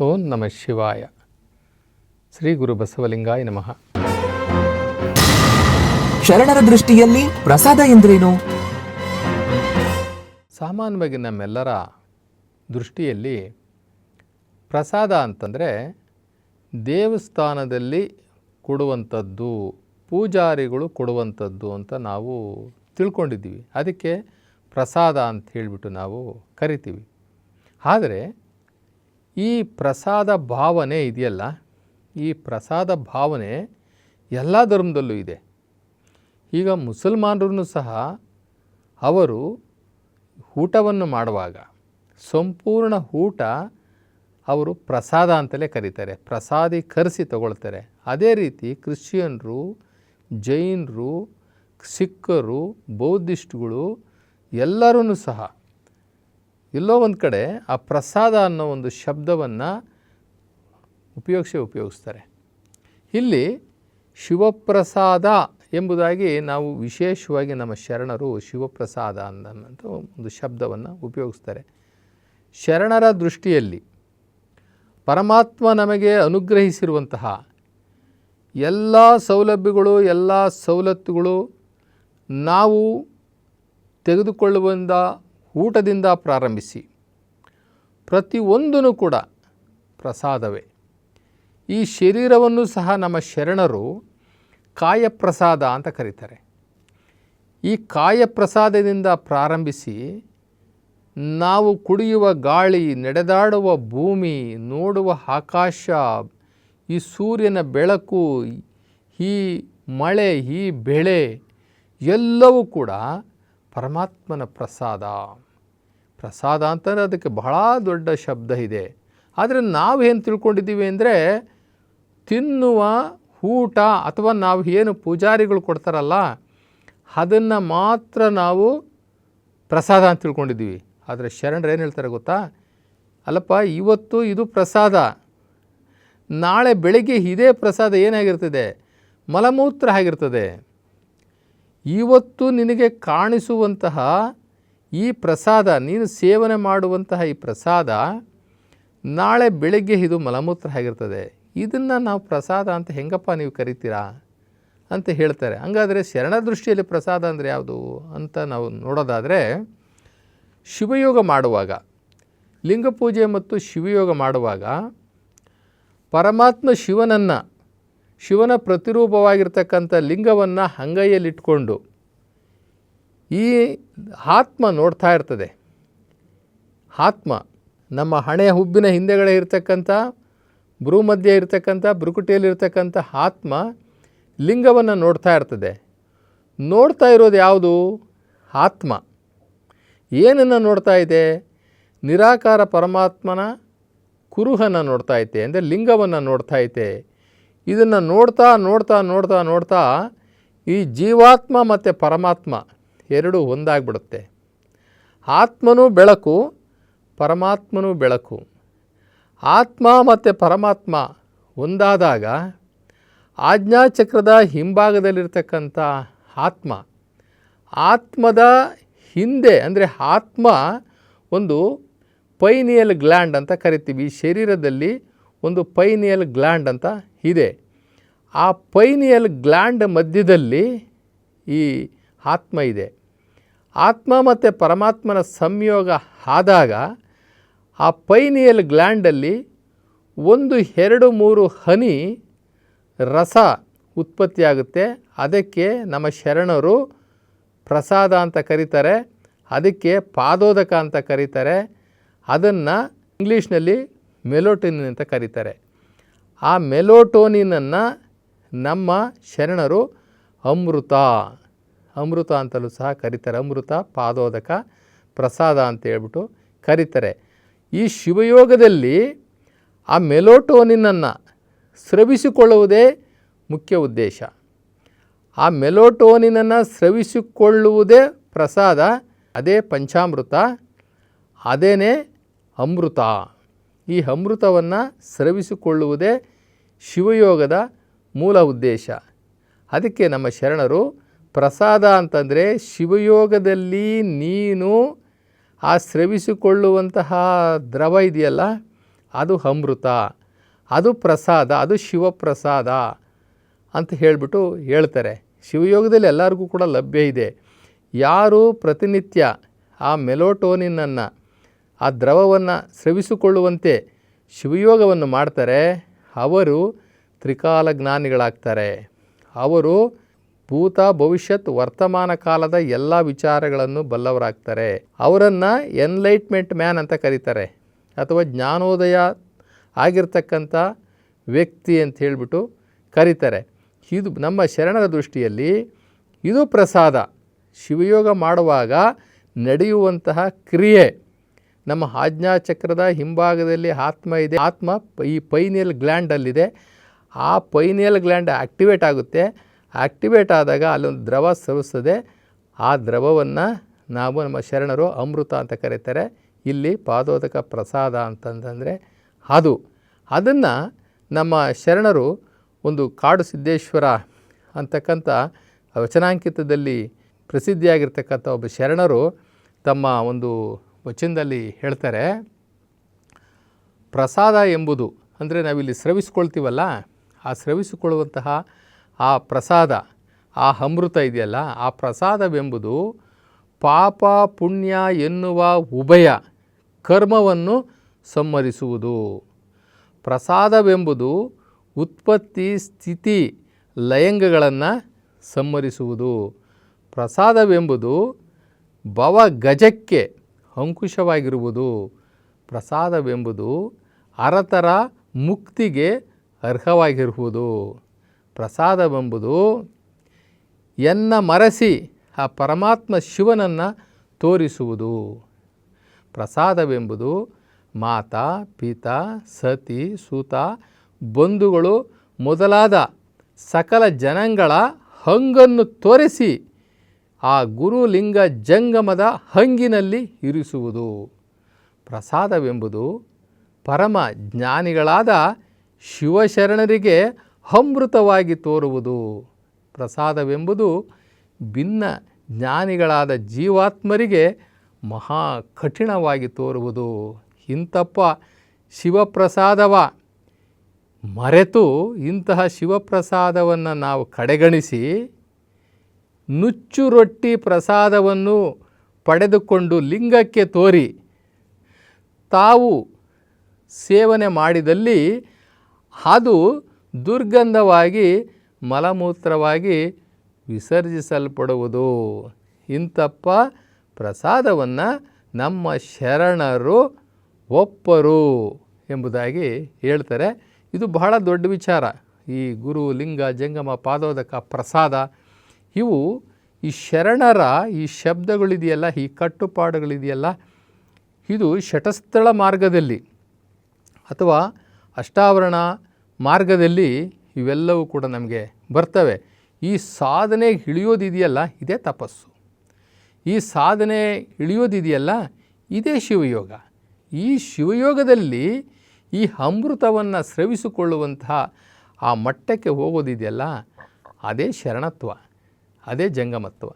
ಓಂ ನಮಃ ಶಿವಾಯ. ಶ್ರೀ ಗುರು ಬಸವಲಿಂಗಾಯ ನಮಃ. ಶರಣರ ದೃಷ್ಟಿಯಲ್ಲಿ ಪ್ರಸಾದ ಎಂದರೇನು? ಸಾಮಾನ್ಯವಾಗಿ ನಮ್ಮೆಲ್ಲರ ದೃಷ್ಟಿಯಲ್ಲಿ ಪ್ರಸಾದ ಅಂತಂದರೆ ದೇವಸ್ಥಾನದಲ್ಲಿ ಕೊಡುವಂಥದ್ದು, ಪೂಜಾರಿಗಳು ಕೊಡುವಂಥದ್ದು ಅಂತ ನಾವು ತಿಳ್ಕೊಂಡಿದ್ದೀವಿ. ಅದಕ್ಕೆ ಪ್ರಸಾದ ಅಂತ ಹೇಳಿಬಿಟ್ಟು ನಾವು ಕರಿತೀವಿ. ಆದರೆ ಈ ಪ್ರಸಾದ ಭಾವನೆ ಇದೆಯಲ್ಲ, ಈ ಪ್ರಸಾದ ಭಾವನೆ ಎಲ್ಲ ಧರ್ಮದಲ್ಲೂ ಇದೆ. ಈಗ ಮುಸಲ್ಮಾನರೂ ಸಹ ಅವರು ಊಟವನ್ನು ಮಾಡುವಾಗ ಸಂಪೂರ್ಣ ಊಟ ಅವರು ಪ್ರಸಾದ ಅಂತಲೇ ಕರೀತಾರೆ, ಪ್ರಸಾದೀಕರಿಸಿ ತಗೊಳ್ತಾರೆ. ಅದೇ ರೀತಿ ಕ್ರಿಶ್ಚಿಯನ್ರು, ಜೈನರು, ಸಿಖ್ಖರು, ಬೌದ್ಧಿಸ್ಟ್ಗಳು ಎಲ್ಲರೂ ಸಹ ಎಲ್ಲೋ ಒಂದು ಕಡೆ ಆ ಪ್ರಸಾದ ಅನ್ನೋ ಒಂದು ಶಬ್ದವನ್ನು ಉಪಯೋಗಿಸ್ತಾರೆ. ಇಲ್ಲಿ ಶಿವಪ್ರಸಾದ ಎಂಬುದಾಗಿ ನಾವು ವಿಶೇಷವಾಗಿ ನಮ್ಮ ಶರಣರು ಶಿವಪ್ರಸಾದ ಅನ್ನೋ ಒಂದು ಶಬ್ದವನ್ನು ಉಪಯೋಗಿಸ್ತಾರೆ. ಶರಣರ ದೃಷ್ಟಿಯಲ್ಲಿ ಪರಮಾತ್ಮ ನಮಗೆ ಅನುಗ್ರಹಿಸಿರುವಂತಹ ಎಲ್ಲ ಸೌಲಭ್ಯಗಳು, ಎಲ್ಲ ಸವಲತ್ತುಗಳು ನಾವು ತೆಗೆದುಕೊಳ್ಳುವಂಥ ಊಟದಿಂದ ಪ್ರಾರಂಭಿಸಿ ಪ್ರತಿಯೊಂದೂ ಕೂಡ ಪ್ರಸಾದವೇ. ಈ ಶರೀರವನ್ನು ಸಹ ನಮ್ಮ ಶರಣರು ಕಾಯಪ್ರಸಾದ ಅಂತ ಕರೀತಾರೆ. ಈ ಕಾಯಪ್ರಸಾದದಿಂದ ಪ್ರಾರಂಭಿಸಿ ನಾವು ಕುಡಿಯುವ ಗಾಳಿ, ನಡೆದಾಡುವ ಭೂಮಿ, ನೋಡುವ ಆಕಾಶ, ಈ ಸೂರ್ಯನ ಬೆಳಕು, ಈ ಮಳೆ, ಈ ಬೆಳೆ ಎಲ್ಲವೂ ಕೂಡ ಪರಮಾತ್ಮನ ಪ್ರಸಾದ. ಪ್ರಸಾದ ಅಂತಂದರೆ ಅದಕ್ಕೆ ಬಹಳ ದೊಡ್ಡ ಶಬ್ದ ಇದೆ. ಆದರೆ ನಾವೇನು ತಿಳ್ಕೊಂಡಿದ್ದೀವಿ ಅಂದರೆ ತಿನ್ನುವ ಊಟ ಅಥವಾ ನಾವು ಏನು ಪೂಜಾರಿಗಳು ಕೊಡ್ತಾರಲ್ಲ ಅದನ್ನು ಮಾತ್ರ ನಾವು ಪ್ರಸಾದ ಅಂತ ತಿಳ್ಕೊಂಡಿದ್ದೀವಿ. ಆದರೆ ಶರಣರು ಏನು ಹೇಳ್ತಾರೆ ಗೊತ್ತಾ? ಅಲ್ಲಪ್ಪ, ಇವತ್ತು ಇದು ಪ್ರಸಾದ, ನಾಳೆ ಬೆಳಗ್ಗೆ ಇದೇ ಪ್ರಸಾದ ಏನಾಗಿರ್ತದೆ? ಮಲಮೂತ್ರ ಆಗಿರ್ತದೆ. ಇವತ್ತು ನಿನಗೆ ಕಾಣಿಸುವಂತಹ ಈ ಪ್ರಸಾದ, ನೀನು ಸೇವನೆ ಮಾಡುವಂತಹ ಈ ಪ್ರಸಾದ ನಾಳೆ ಬೆಳಗ್ಗೆ ಇದು ಮಲಮೂತ್ರ ಆಗಿರ್ತದೆ. ಇದನ್ನು ನಾವು ಪ್ರಸಾದ ಅಂತ ಹೆಂಗಪ್ಪ ನೀವು ಕರಿತೀರಾ ಅಂತ ಹೇಳ್ತಾರೆ. ಹಂಗಾದರೆ ಶರಣ ದೃಷ್ಟಿಯಲ್ಲಿ ಪ್ರಸಾದ ಅಂದರೆ ಯಾವುದು ಅಂತ ನಾವು ನೋಡೋದಾದರೆ, ಶಿವಯೋಗ ಮಾಡುವಾಗ, ಲಿಂಗ ಪೂಜೆ ಮತ್ತು ಶಿವಯೋಗ ಮಾಡುವಾಗ ಪರಮಾತ್ಮ ಶಿವನ ಪ್ರತಿರೂಪವಾಗಿರ್ತಕ್ಕಂಥ ಲಿಂಗವನ್ನು ಅಂಗೈಯಲ್ಲಿಟ್ಕೊಂಡು ಈ ಆತ್ಮ ನೋಡ್ತಾ ಇರ್ತದೆ. ಆತ್ಮ ನಮ್ಮ ಹಣೆಯ ಹುಬ್ಬಿನ ಹಿಂದೆಗಡೆ ಇರ್ತಕ್ಕಂಥ, ಭ್ರೂಮಧ್ಯೆ ಇರ್ತಕ್ಕಂಥ, ಭ್ರುಕುಟಿಯಲ್ಲಿರ್ತಕ್ಕಂಥ ಆತ್ಮ ಲಿಂಗವನ್ನು ನೋಡ್ತಾ ಇರ್ತದೆ. ನೋಡ್ತಾ ಇರೋದು ಯಾವುದು? ಆತ್ಮ. ಏನನ್ನು ನೋಡ್ತಾ ಇದೆ? ನಿರಾಕಾರ ಪರಮಾತ್ಮನ ಕುರುಹನ್ನು ನೋಡ್ತಾ ಐತೆ, ಅಂದರೆ ಲಿಂಗವನ್ನು ನೋಡ್ತಾ ಐತೆ. ಇದನ್ನು ನೋಡ್ತಾ ನೋಡ್ತಾ ನೋಡ್ತಾ ನೋಡ್ತಾ ಈ ಜೀವಾತ್ಮ ಮತ್ತು ಪರಮಾತ್ಮ ಎರಡೂ ಒಂದಾಗ್ಬಿಡುತ್ತೆ. ಆತ್ಮನೂ ಬೆಳಕು, ಪರಮಾತ್ಮನೂ ಬೆಳಕು. ಆತ್ಮ ಮತ್ತು ಪರಮಾತ್ಮ ಒಂದಾದಾಗ ಆಜ್ಞಾಚಕ್ರದ ಹಿಂಭಾಗದಲ್ಲಿರ್ತಕ್ಕಂಥ ಆತ್ಮದ ಹಿಂದೆ, ಅಂದರೆ ಆತ್ಮ ಒಂದು ಪೈನಿಯಲ್ ಗ್ಲ್ಯಾಂಡ್ ಅಂತ ಕರಿತೀವಿ. ಈ ಶರೀರದಲ್ಲಿ ಒಂದು ಪೈನಿಯಲ್ ಗ್ಲ್ಯಾಂಡ್ ಅಂತ ಇದೆ. ಆ ಪೈನಿಯಲ್ ಗ್ಲ್ಯಾಂಡ್ ಮಧ್ಯದಲ್ಲಿ ಈ ಆತ್ಮ ಇದೆ. ಆತ್ಮ ಮತ್ತು ಪರಮಾತ್ಮನ ಸಂಯೋಗ ಆದಾಗ ಆ ಪೈನಿಯಲ್ ಗ್ಲ್ಯಾಂಡಲ್ಲಿ 1, 2, 3 ಹನಿ ರಸ ಉತ್ಪತ್ತಿಯಾಗುತ್ತೆ. ಅದಕ್ಕೆ ನಮ್ಮ ಶರಣರು ಪ್ರಸಾದ ಅಂತ ಕರೀತಾರೆ. ಅದಕ್ಕೆ ಪಾದೋದಕ ಅಂತ ಕರೀತಾರೆ. ಅದನ್ನು ಇಂಗ್ಲೀಷ್ನಲ್ಲಿ ಮೆಲೋಟೋನಿನ್ ಅಂತ ಕರೀತಾರೆ. ಆ ಮೆಲೋಟೋನಿನನ್ನು ನಮ್ಮ ಶರಣರು ಅಮೃತ ಅಂತಲೂ ಸಹ ಕರೀತಾರೆ. ಅಮೃತ, ಪಾದೋದಕ, ಪ್ರಸಾದ ಅಂತ ಹೇಳ್ಬಿಟ್ಟು ಕರೀತಾರೆ. ಈ ಶಿವಯೋಗದಲ್ಲಿ ಆ ಮೆಲೋಟೋನಿನನ್ನು ಸ್ರವಿಸಿಕೊಳ್ಳುವುದೇ ಮುಖ್ಯ ಉದ್ದೇಶ. ಆ ಮೆಲೋಟೋನಿನನ್ನು ಸ್ರವಿಸಿಕೊಳ್ಳುವುದೇ ಪ್ರಸಾದ. ಅದೇ ಪಂಚಾಮೃತ, ಅದೇನೇ ಅಮೃತ. ಈ ಅಮೃತವನ್ನು ಸ್ರವಿಸಿಕೊಳ್ಳುವುದೇ ಶಿವಯೋಗದ ಮೂಲ ಉದ್ದೇಶ. ಅದಕ್ಕೆ ನಮ್ಮ ಶರಣರು ಪ್ರಸಾದ ಅಂತಂದರೆ ಶಿವಯೋಗದಲ್ಲಿ ನೀನು ಆ ಸ್ರವಿಸಿಕೊಳ್ಳುವಂತಹ ದ್ರವ ಇದೆಯಲ್ಲ ಅದು ಅಮೃತ, ಅದು ಪ್ರಸಾದ, ಅದು ಶಿವಪ್ರಸಾದ ಅಂತ ಹೇಳಿಬಿಟ್ಟು ಹೇಳ್ತಾರೆ. ಶಿವಯೋಗದಲ್ಲಿ ಎಲ್ಲರಿಗೂ ಕೂಡ ಲಭ್ಯ ಇದೆ. ಯಾರು ಪ್ರತಿನಿತ್ಯ ಆ ಮೆಲೋಟೋನಿನನ್ನು, ಆ ದ್ರವವನ್ನು ಸ್ರವಿಸಿಕೊಳ್ಳುವಂತೆ ಶಿವಯೋಗವನ್ನು ಮಾಡ್ತಾರೆ, ಅವರು ತ್ರಿಕಾಲ ಜ್ಞಾನಿಗಳಾಗ್ತಾರೆ. ಅವರು ಭೂತ ಭವಿಷ್ಯತ್ ವರ್ತಮಾನ ಕಾಲದ ಎಲ್ಲ ವಿಚಾರಗಳನ್ನು ಬಲ್ಲವರಾಗ್ತಾರೆ. ಅವರನ್ನು ಎನ್ಲೈಟ್ಮೆಂಟ್ ಮ್ಯಾನ್ ಅಂತ ಕರೀತಾರೆ, ಅಥವಾ ಜ್ಞಾನೋದಯ ಆಗಿರ್ತಕ್ಕಂಥ ವ್ಯಕ್ತಿ ಅಂತ ಹೇಳಿಬಿಟ್ಟು ಕರೀತಾರೆ. ಇದು ನಮ್ಮ ಶರಣರ ದೃಷ್ಟಿಯಲ್ಲಿ ಇದು ಪ್ರಸಾದ. ಶಿವಯೋಗ ಮಾಡುವಾಗ ನಡೆಯುವಂತಹ ಕ್ರಿಯೆ, ನಮ್ಮ ಆಜ್ಞಾಚಕ್ರದ ಹಿಂಭಾಗದಲ್ಲಿ ಆತ್ಮ ಇದೆ. ಆತ್ಮ ಈ ಪೈನಿಯಲ್ ಗ್ಲ್ಯಾಂಡಲ್ಲಿದೆ. ಆ ಪೈನಿಯಲ್ ಗ್ಲ್ಯಾಂಡ್ ಆ್ಯಕ್ಟಿವೇಟ್ ಆಗುತ್ತೆ. ಆ್ಯಕ್ಟಿವೇಟ್ ಆದಾಗ ಅಲ್ಲೊಂದು ದ್ರವ ಸ್ರವಿಸ್ತದೆ. ಆ ದ್ರವವನ್ನು ನಾವು ನಮ್ಮ ಶರಣರು ಅಮೃತ ಅಂತ ಕರೀತಾರೆ. ಇಲ್ಲಿ ಪಾದೋದಕ ಪ್ರಸಾದ ಅಂತಂದರೆ ಅದನ್ನು ನಮ್ಮ ಶರಣರು ಒಂದು ಕಾಡು ಸಿದ್ದೇಶ್ವರ ಅಂತಕ್ಕಂಥ ವಚನಾಂಕಿತದಲ್ಲಿ ಪ್ರಸಿದ್ಧಿಯಾಗಿರ್ತಕ್ಕಂಥ ಒಬ್ಬ ಶರಣರು ತಮ್ಮ ಒಂದು ವಚನದಲ್ಲಿ ಹೇಳ್ತಾರೆ, ಪ್ರಸಾದ ಎಂಬುದು ಅಂದರೆ ನಾವಿಲ್ಲಿ ಸ್ರವಿಸ್ಕೊಳ್ತೀವಲ್ಲ, ಆ ಸ್ರವಿಸಿಕೊಳ್ಳುವಂತಹ ಆ ಪ್ರಸಾದ, ಆ ಅಮೃತ ಇದೆಯಲ್ಲ, ಆ ಪ್ರಸಾದವೆಂಬುದು ಪಾಪ ಪುಣ್ಯ ಎನ್ನುವ ಉಭಯ ಕರ್ಮವನ್ನು ಸಂಹರಿಸುವುದು. ಪ್ರಸಾದವೆಂಬುದು ಉತ್ಪತ್ತಿ ಸ್ಥಿತಿ ಲಯಂಗಗಳನ್ನು ಸಂಹರಿಸುವುದು. ಪ್ರಸಾದವೆಂಬುದು ಭವಗಜಕ್ಕೆ ಅಂಕುಶವಾಗಿರುವುದು. ಪ್ರಸಾದವೆಂಬುದು ಅರತರ ಮುಕ್ತಿಗೆ ಅರ್ಹವಾಗಿರುವುದು. ಪ್ರಸಾದವೆಂಬುದು ಎನ್ನ ಮರೆಸಿ ಆ ಪರಮಾತ್ಮ ಶಿವನನ್ನು ತೋರಿಸುವುದು. ಪ್ರಸಾದವೆಂಬುದು ಮಾತಾ ಪಿತಾ ಸತಿ ಸುತ ಬಂಧುಗಳು ಮೊದಲಾದ ಸಕಲ ಜನಾಂಗಳ ಹಂಗನ್ನು ತೋರಿಸಿ ಆ ಗುರುಲಿಂಗ ಜಂಗಮದ ಹಂಗಿನಲ್ಲಿ ಇರಿಸುವುದು. ಪ್ರಸಾದವೆಂಬುದು ಪರಮ ಜ್ಞಾನಿಗಳಾದ ಶಿವಶರಣರಿಗೆ ಅಮೃತವಾಗಿ ತೋರುವುದು. ಪ್ರಸಾದವೆಂಬುದು ಭಿನ್ನ ಜ್ಞಾನಿಗಳಾದ ಜೀವಾತ್ಮರಿಗೆ ಮಹಾ ಕಠಿಣವಾಗಿ ತೋರುವುದು. ಇಂತಪ್ಪ ಶಿವಪ್ರಸಾದವ ಮರೆತು ಇಂತಹ ಶಿವಪ್ರಸಾದವನ್ನು ನಾವು ಕಡೆಗಣಿಸಿ ನುಚ್ಚು ರೊಟ್ಟಿ ಪ್ರಸಾದವನ್ನು ಪಡೆದುಕೊಂಡು ಲಿಂಗಕ್ಕೆ ತೋರಿ ತಾವು ಸೇವನೆ ಮಾಡಿದಲ್ಲಿ ಅದು ದುರ್ಗಂಧವಾಗಿ ಮಲಮೂತ್ರವಾಗಿ ವಿಸರ್ಜಿಸಲ್ಪಡುವುದು. ಇಂತಪ್ಪ ಪ್ರಸಾದವನ್ನು ನಮ್ಮ ಶರಣರು ಒಪ್ಪರು ಎಂಬುದಾಗಿ ಹೇಳ್ತಾರೆ. ಇದು ಬಹಳ ದೊಡ್ಡ ವಿಚಾರ. ಈ ಗುರು ಲಿಂಗ ಜಂಗಮ ಪಾದೋದಕ ಪ್ರಸಾದ ಇವು ಈ ಶರಣರ ಈ ಶಬ್ದಗಳಿದೆಯಲ್ಲ, ಈ ಕಟ್ಟುಪಾಡುಗಳಿದೆಯಲ್ಲ, ಇದು ಶಟಸ್ಥಳ ಮಾರ್ಗದಲ್ಲಿ ಅಥವಾ ಅಷ್ಟಾವರಣ ಮಾರ್ಗದಲ್ಲಿ ಇವೆಲ್ಲವೂ ಕೂಡ ನಮಗೆ ಬರ್ತವೆ. ಈ ಸಾಧನೆ ಇಳಿಯೋದಿದೆಯಲ್ಲ, ಇದೇ ತಪಸ್ಸು. ಈ ಸಾಧನೆ ಇಳಿಯೋದಿದೆಯಲ್ಲ, ಇದೇ ಶಿವಯೋಗ. ಈ ಶಿವಯೋಗದಲ್ಲಿ ಈ ಅಮೃತವನ್ನು ಸ್ರವಿಸಿಕೊಳ್ಳುವಂತಹ ಆ ಮಟ್ಟಕ್ಕೆ ಹೋಗೋದಿದೆಯಲ್ಲ, ಅದೇ ಶರಣತ್ವ, ಅದೇ ಜಂಗಮತ್ವ.